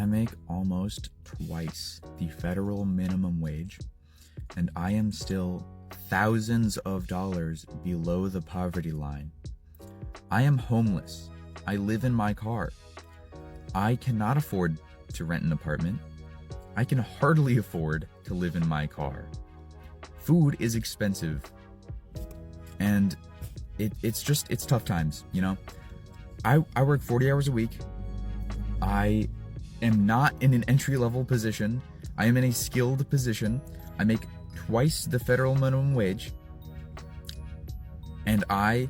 I make almost twice the federal minimum wage, and I am still thousands of dollars below the poverty line. I am homeless. I live in my car. I cannot afford to rent an apartment. I can hardly afford to live in my car. Food is expensive. And it's tough times, you know? I work 40 hours a week. I am not in an entry-level position. I am in a skilled position. I make twice the federal minimum wage. And I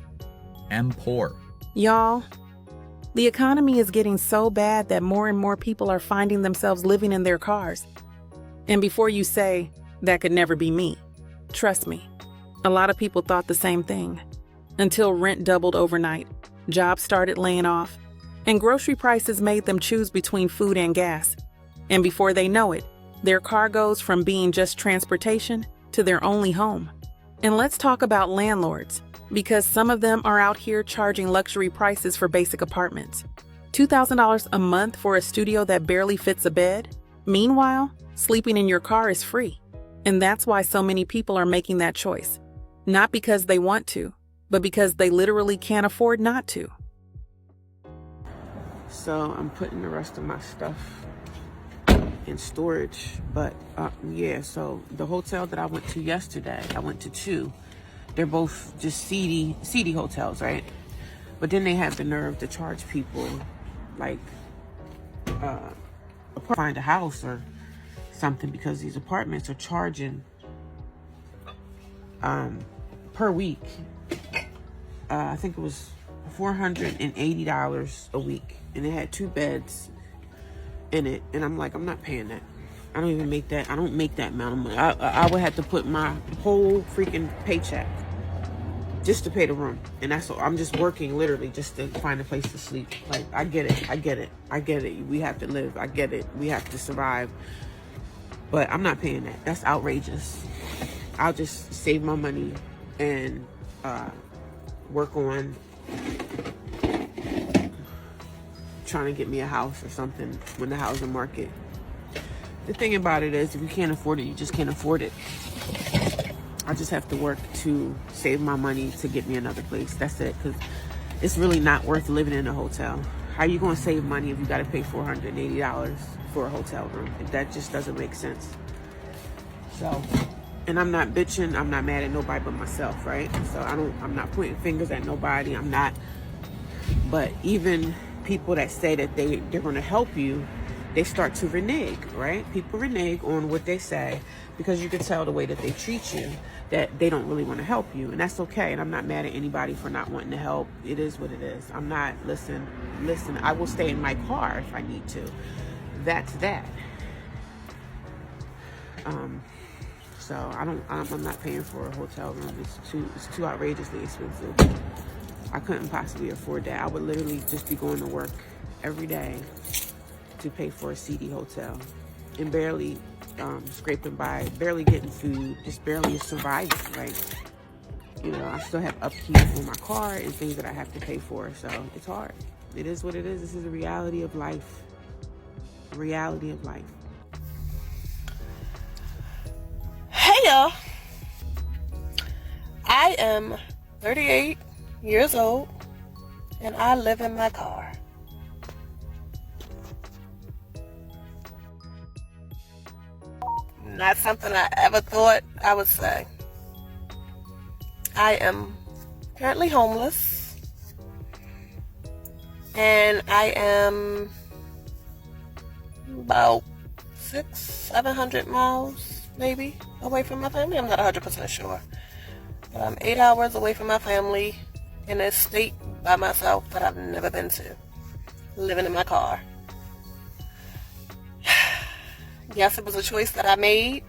am poor. Y'all, the economy is getting so bad that more and more people are finding themselves living in their cars. And before you say, that could never be me, trust me, a lot of people thought the same thing. Until rent doubled overnight, jobs started laying off, and grocery prices made them choose between food and gas. And before they know it, their car goes from being just transportation to their only home. And let's talk about landlords, because some of them are out here charging luxury prices for basic apartments. $2,000 a month for a studio that barely fits a bed? Meanwhile, sleeping in your car is free. And that's why so many people are making that choice. Not because they want to, but because they literally can't afford not to. So I'm putting the rest of my stuff in storage. But so the hotel that I went to yesterday, I went to two. They're both just seedy hotels, right? But then they have the nerve to charge people like find a house or something, because these apartments are charging per week. I think it was $480 a week, and it had 2 beds in it. And I'm like, I'm not paying that. I don't even make that. I don't make that amount of money. I would have to put my whole freaking paycheck just to pay the room, and that's all. I'm just working literally just to find a place to sleep. Like, I get it. We have to live. I get it. We have to survive. But I'm not paying that. That's outrageous. I'll just save my money and work on trying to get me a house or something when the housing market. The thing about it is, if you can't afford it, you just can't afford it. I just have to work to save my money to get me another place. That's it, because it's really not worth living in a hotel. How are you going to save money if you got to pay $480 for a hotel room? That just doesn't make sense. So, and I'm not bitching. I'm not mad at nobody but myself, right? So I'm not pointing fingers at nobody. I'm not. But even people that say that they're going to help you, they start to renege, right? People renege on what they say because you can tell the way that they treat you that they don't really want to help you. And that's okay. And I'm not mad at anybody for not wanting to help. It is what it is. I'm not, listen, I will stay in my car if I need to. That's that. So I'm not paying for a hotel room. It's too outrageously expensive. I couldn't possibly afford that. I would literally just be going to work every day to pay for a seedy hotel and barely scraping by, barely getting food, just barely surviving, right? You know, I still have upkeep on my car and things that I have to pay for, so it's hard. It is what it is. This is the reality of life. Reality of life. Hey y'all, I am 38 years old and I live in my car. Not something I ever thought I would say. I am currently homeless, and I am about 600-700 miles maybe away from my family. I'm not 100% sure, but I'm 8 hours away from my family in a state by myself that I've never been to, living in my car. Yes, it was a choice that I made.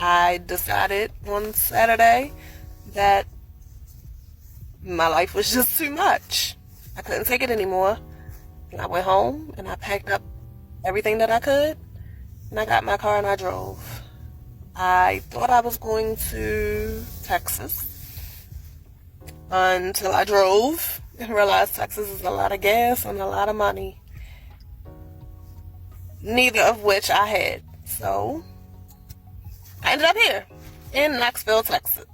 I decided on Saturday that my life was just too much. I couldn't take it anymore. And I went home and I packed up everything that I could, and I got my car and I drove. I thought I was going to Texas until I drove and realized Texas is a lot of gas and a lot of money. neither of which I had. So I ended up here in Knoxville,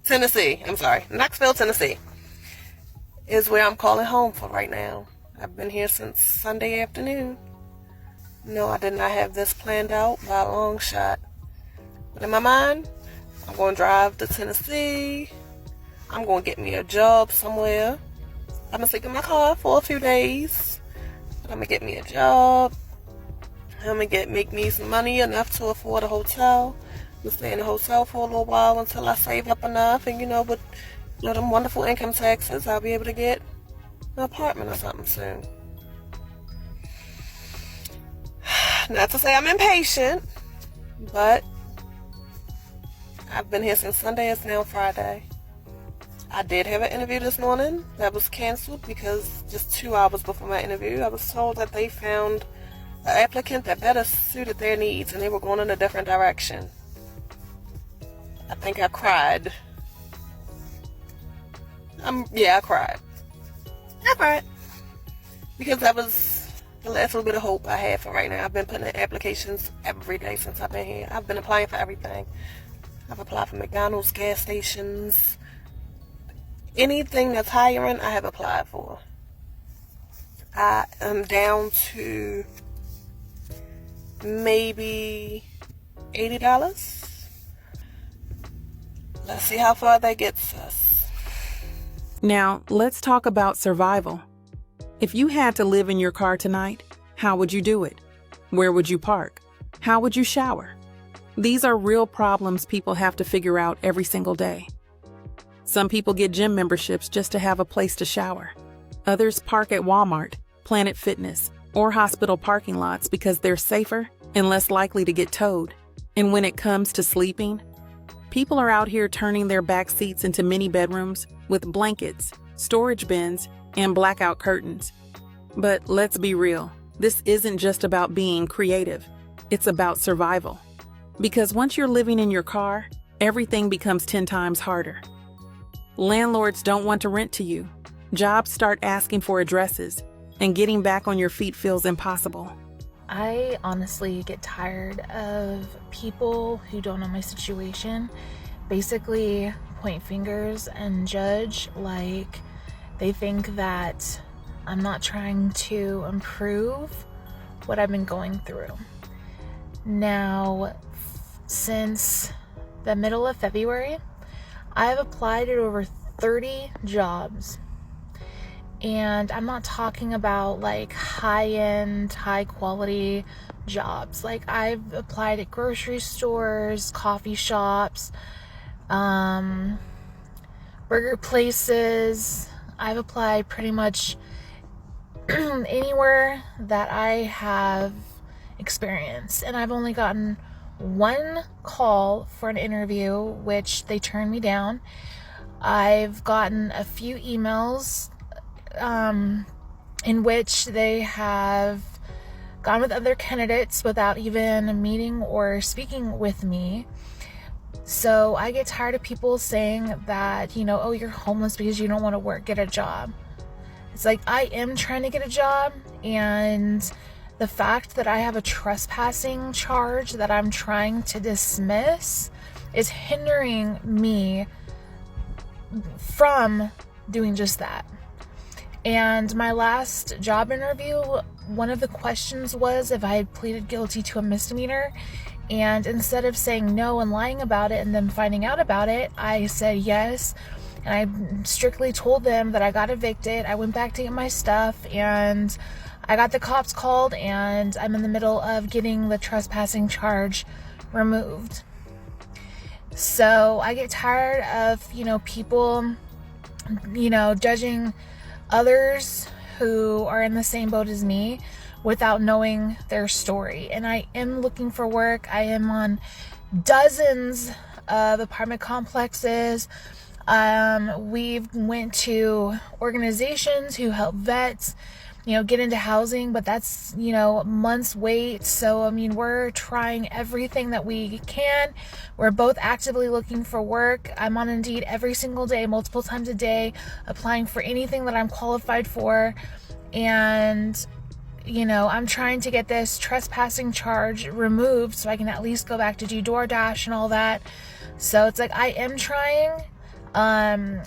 Tennessee. Knoxville, Tennessee is where I'm calling home for right now. I've been here since Sunday afternoon. No, I did not have this planned out by a long shot. But in my mind, I'm going to drive to Tennessee. I'm going to get me a job somewhere. I'm going to sleep in my car for a few days. But I'm going to get me a job. I'm going to make me some money enough to afford a hotel. I'm going to stay in a hotel for a little while until I save up enough. And with them wonderful income taxes, I'll be able to get an apartment or something soon. Not to say I'm impatient, but I've been here since Sunday. It's now Friday. I did have an interview this morning that was canceled because just 2 hours before my interview, I was told that they found an applicant that better suited their needs and they were going in a different direction. I think I cried. I cried. I cried. Because that was the last little bit of hope I had for right now. I've been putting in applications every day since I've been here. I've been applying for everything. I've applied for McDonald's, gas stations. Anything that's hiring, I have applied for. I am down to maybe $80. Let's see how far that gets us. Now, let's talk about survival. If you had to live in your car tonight, how would you do it? Where would you park? How would you shower? These are real problems people have to figure out every single day. Some people get gym memberships just to have a place to shower. Others park at Walmart, Planet Fitness, or hospital parking lots because they're safer and less likely to get towed. And when it comes to sleeping, people are out here turning their back seats into mini bedrooms with blankets, storage bins, and blackout curtains. But let's be real, this isn't just about being creative. It's about survival. Because once you're living in your car, everything becomes 10 times harder. Landlords don't want to rent to you. Jobs start asking for addresses, and getting back on your feet feels impossible. I honestly get tired of people who don't know my situation basically point fingers and judge, like they think that I'm not trying to improve what I've been going through. Now, since the middle of February, I've applied at over 30 jobs. And I'm not talking about like high-end, high-quality jobs. Like I've applied at grocery stores, coffee shops, burger places. I've applied pretty much anywhere that I have experience. And I've only gotten one call for an interview, which they turned me down. I've gotten a few emails in which they have gone with other candidates without even meeting or speaking with me. So I get tired of people saying that, oh, you're homeless because you don't want to get a job. It's like, I am trying to get a job, and the fact that I have a trespassing charge that I'm trying to dismiss is hindering me from doing just that. And my last job interview, one of the questions was if I had pleaded guilty to a misdemeanor. And instead of saying no and lying about it and then finding out about it, I said yes. And I strictly told them that I got evicted. I went back to get my stuff, and I got the cops called, and I'm in the middle of getting the trespassing charge removed. So I get tired of, people, judging others who are in the same boat as me without knowing their story. And I am looking for work. I am on dozens of apartment complexes. We've went to organizations who help vets, get into housing, but that's, months wait. So, we're trying everything that we can. We're both actively looking for work. I'm on Indeed every single day, multiple times a day, applying for anything that I'm qualified for. And I'm trying to get this trespassing charge removed so I can at least go back to do DoorDash and all that. So it's like, I am trying.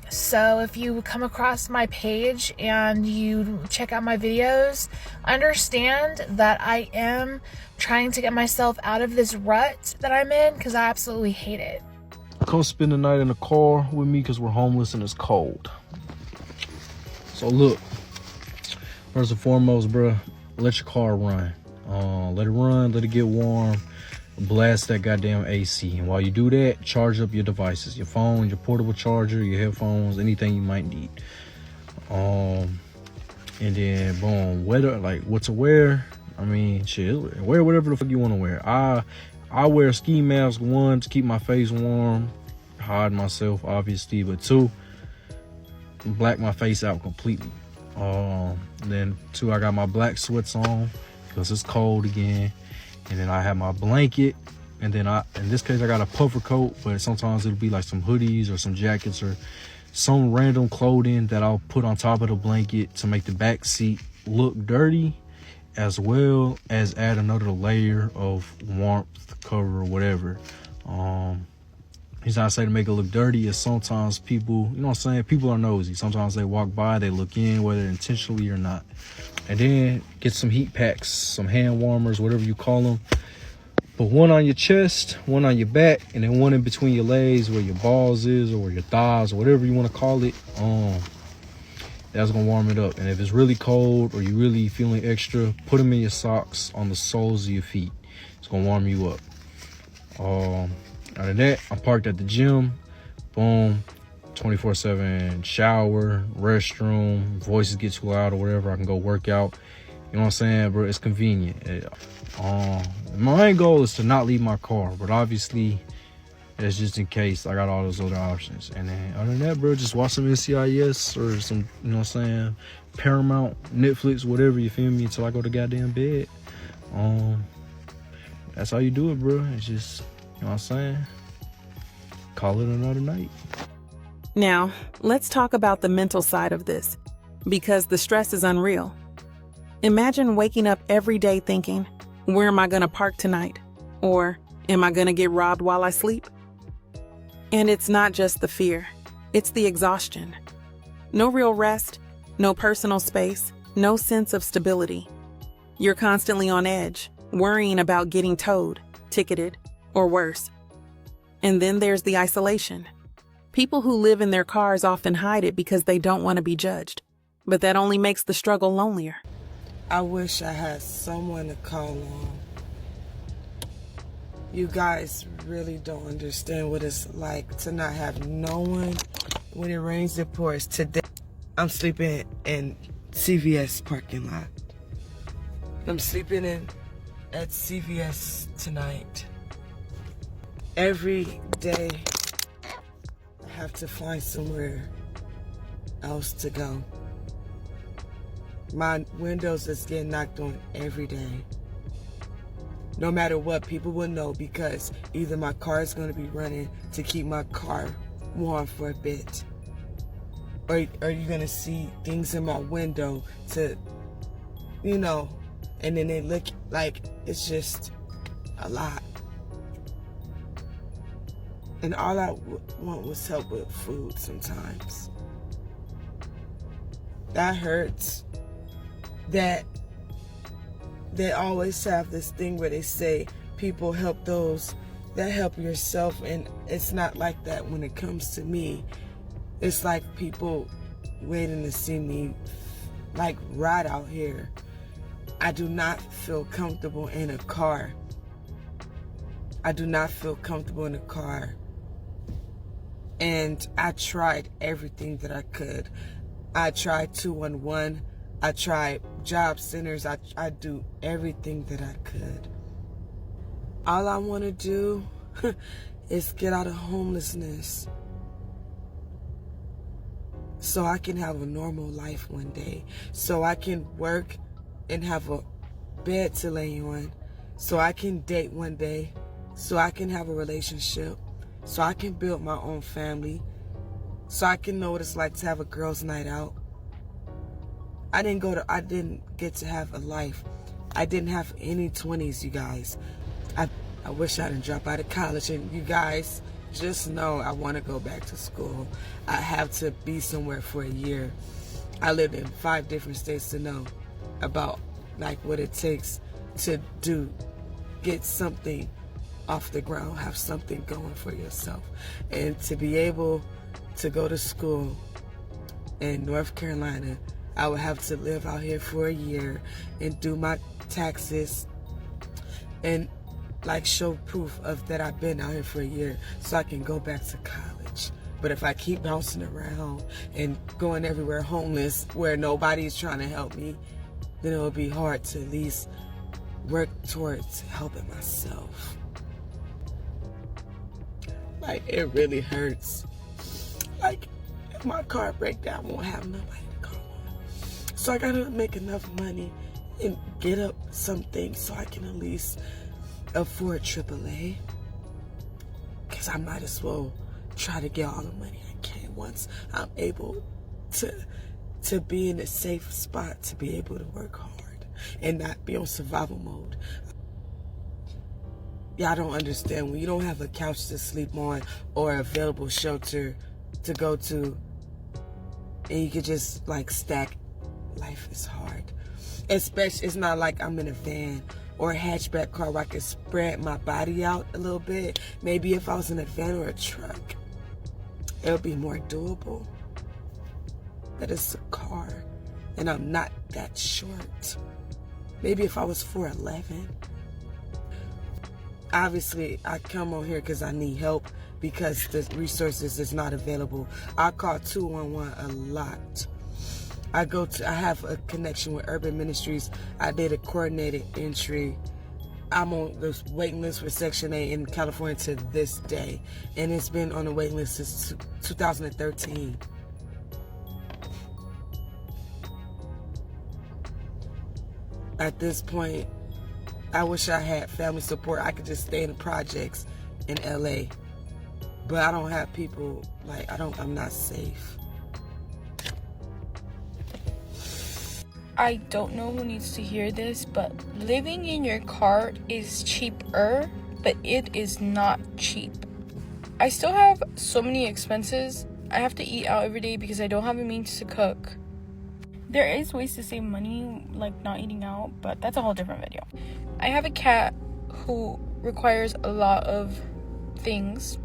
So if you come across my page and you check out my videos, understand that I am trying to get myself out of this rut that I'm in, because I absolutely hate it. Come spend the night in the car with me because we're homeless and it's cold. So look, first and foremost, bro, let your car run. Let it run, let it get warm. Blast that goddamn AC. And while you do that, charge up your devices, your phone, your portable charger, your headphones, anything you might need. And then boom, weather, like what to wear. I mean, shit, wear whatever the fuck you want to wear. I wear a ski mask, one, to keep my face warm, hide myself obviously, but two, black my face out completely. Then two, I got my black sweats on because it's cold again. And then I have my blanket, and then in this case I got a puffer coat, but sometimes it'll be like some hoodies or some jackets or some random clothing that I'll put on top of the blanket to make the back seat look dirty, as well as add another layer of warmth, cover, or whatever. Reason I say to make it look dirty is sometimes people, you know what I'm saying, people are nosy. Sometimes they walk by, they look in, whether intentionally or not. And then get some heat packs, some hand warmers, whatever you call them. Put one on your chest, one on your back, and then one in between your legs where your balls is, or your thighs, or whatever you want to call it. That's gonna warm it up. And if it's really cold or you really feeling extra, put them in your socks on the soles of your feet. It's gonna warm you up. Out of that, I'm parked at the gym. Boom, 24/7 shower, restroom, voices get too loud or whatever, I can go work out. You know what I'm saying, bro? It's convenient. My main goal is to not leave my car, but obviously that's just in case. I got all those other options. And then other than that, bro, just watch some NCIS or some, you know what I'm saying, Paramount, Netflix, whatever, you feel me, until I go to goddamn bed. That's how you do it, bro. It's just, you know what I'm saying, call it another night. Now, let's talk about the mental side of this, because the stress is unreal. Imagine waking up every day thinking, where am I going to park tonight? Or am I going to get robbed while I sleep? And it's not just the fear, it's the exhaustion. No real rest, no personal space, no sense of stability. You're constantly on edge, worrying about getting towed, ticketed, or worse. And then there's the isolation. People who live in their cars often hide it because they don't want to be judged. But that only makes the struggle lonelier. I wish I had someone to call on. You guys really don't understand what it's like to not have no one when it rains and pours. Today, I'm sleeping in CVS parking lot. I'm sleeping at CVS tonight. Every day, I have to find somewhere else to go. My windows is getting knocked on every day. No matter what, people will know, because either my car is going to be running to keep my car warm for a bit, or you're going to see things in my window to, and then they look like it's just a lot. And all I want was help with food sometimes. That hurts. That they always have this thing where they say people help those that help yourself, and it's not like that when it comes to me. It's like people waiting to see me like rot out here. I do not feel comfortable in a car. I do not feel comfortable in a car. And I tried everything that I could. I tried 211. I tried job centers. I do everything that I could. All I want to do is get out of homelessness so I can have a normal life one day. So I can work and have a bed to lay on. So I can date one day. So I can have a relationship. So I can build my own family. So I can know what it's like to have a girls' night out. I didn't get to have a life. I didn't have any 20s, you guys. I wish I didn't drop out of college. And you guys, just know I want to go back to school. I have to be somewhere for a year. I lived in 5 different states to know about like what it takes to get something off the ground, have something going for yourself. And to be able to go to school in North Carolina, I would have to live out here for a year and do my taxes and like show proof of that I've been out here for a year so I can go back to college. But if I keep bouncing around and going everywhere homeless where nobody's trying to help me, then it'll be hard to at least work towards helping myself. Like, it really hurts. Like, if my car breaks down, I won't have nobody to call on. So I gotta make enough money and get up something so I can at least afford AAA. Because I might as well try to get all the money I can once I'm able to be in a safe spot, to be able to work hard and not be on survival mode. Yeah, I don't understand when you don't have a couch to sleep on or available shelter to go to and you could just like stack. Life is hard. Especially, it's not like I'm in a van or a hatchback car where I can spread my body out a little bit. Maybe if I was in a van or a truck, it would be more doable. But it's a car, and I'm not that short. Maybe if I was 4'11". Obviously, I come on here because I need help because the resources is not available. I call 211 a lot. I have a connection with Urban Ministries. I did a coordinated entry. I'm on the waiting list for Section 8 in California to this day. And it's been on the waiting list since 2013. At this point, I wish I had family support. I could just stay in the projects in LA. But I don't have people, like, I'm not safe. I don't know who needs to hear this, but living in your car is cheaper, but it is not cheap. I still have so many expenses. I have to eat out every day because I don't have the means to cook. There is ways to save money, like not eating out, but that's a whole different video. I have a cat who requires a lot of things.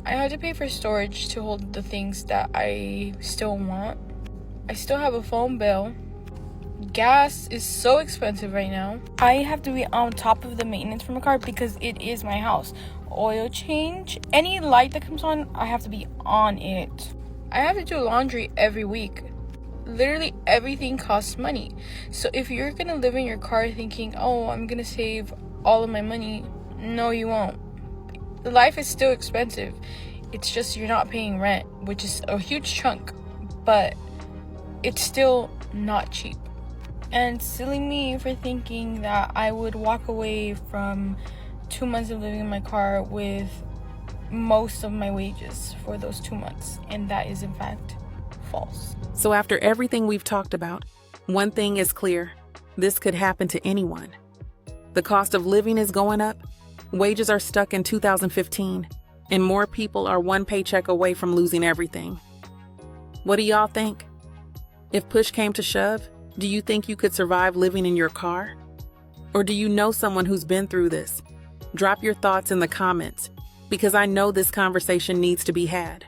I have to pay for storage to hold the things that I still want. I still have a phone bill. Gas is so expensive right now. I have to be on top of the maintenance for my car because it is my house. Oil change, any light that comes on, I have to be on it. I have to do laundry every week. Literally everything costs money. So if you're gonna live in your car thinking, oh, I'm gonna save all of my money, no, you won't. Life is still expensive. It's just you're not paying rent, which is a huge chunk, but it's still not cheap. And silly me for thinking that I would walk away from 2 months of living in my car with most of my wages for those 2 months. And that is in fact false. So after everything we've talked about, one thing is clear. This could happen to anyone. The cost of living is going up. Wages are stuck in 2015. And more people are one paycheck away from losing everything. What do y'all think? If push came to shove, do you think you could survive living in your car? Or do you know someone who's been through this? Drop your thoughts in the comments, because I know this conversation needs to be had.